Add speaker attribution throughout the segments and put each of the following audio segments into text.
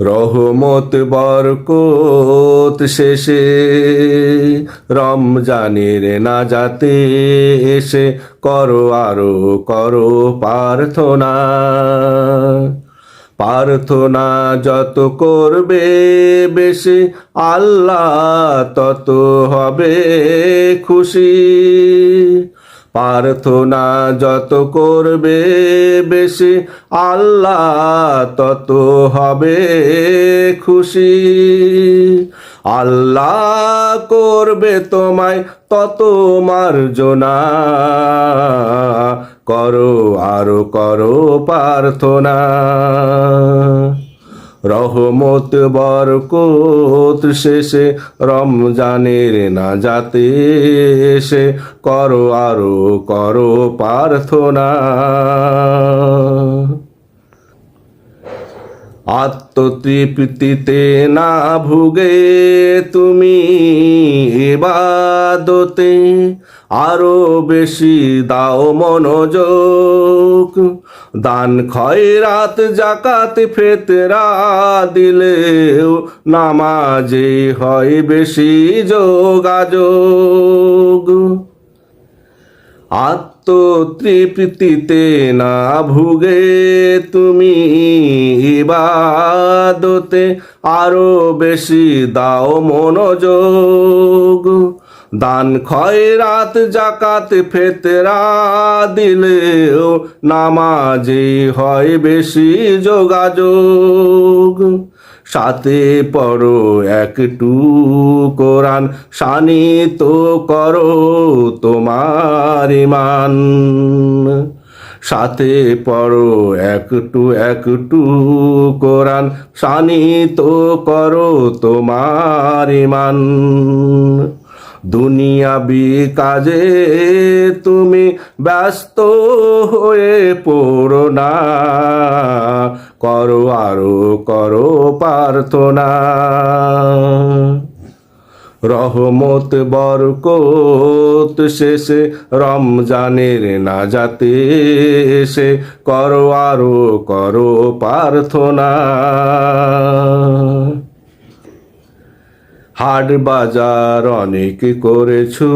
Speaker 1: রহমত বরকত শেষে রমজানের নাজাতে এসে করো আরো করো প্রার্থনা। প্রার্থনা যত করবে বেশি আল্লাহ তত হবে খুশি। প্রার্থনা যত করবে বেশি আল্লাহ তত হবে খুশি। আল্লাহ করবে তোমায় তত মার্জনা। করো আরো করো প্রার্থনা। রহমত বরকত শেষে রমজানের নাজাতে এসে করো আরো করো প্রার্থনা। আত্মতৃপ্তিতে না ভুগে তুমি ইবাদতে আরো বেশি দাও মনোযোগ। দান খয়রাত জাকাত ফিতরা দিলেও নামাজে হয় বেশি যোগাযোগ। আত্মতৃপ্তিতে না ভুগে তুমি ইবাদতে আরো বেশি দাও মনোযোগ। দান খয়রাত জাকাত ফিতরা দিলেও নামাজে হয় বেশি যোগাযোগ। সাথে পড়ো একটু কোরআন শানিত করো তোমার ঈমান। সাথে পড়ো একটু কোরআন শানিত করো তোমার ঈমান। দুনিয়াবি কাজে তুমি ব্যস্ত হয়ে পড়ো না। করো আরো করো প্রার্থনা। রহমত বরকত শেষে রমজানের নাজাতে এসে করো আরো করো প্রার্থনা। হাট বাজার অনেক করেছো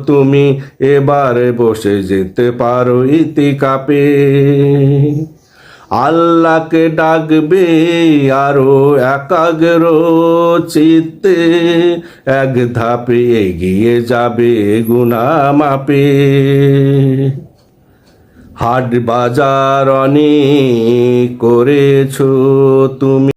Speaker 1: তুমি, এবারে বসে যেতে পারো ইতিকাপে। আল্লাহকে ডাকবে আরো একাগ্র চিত্তে, এক ধাপে এগিয়ে যাবে গুনাহ মাপে। হাট বাজার অনেক করেছো তুমি।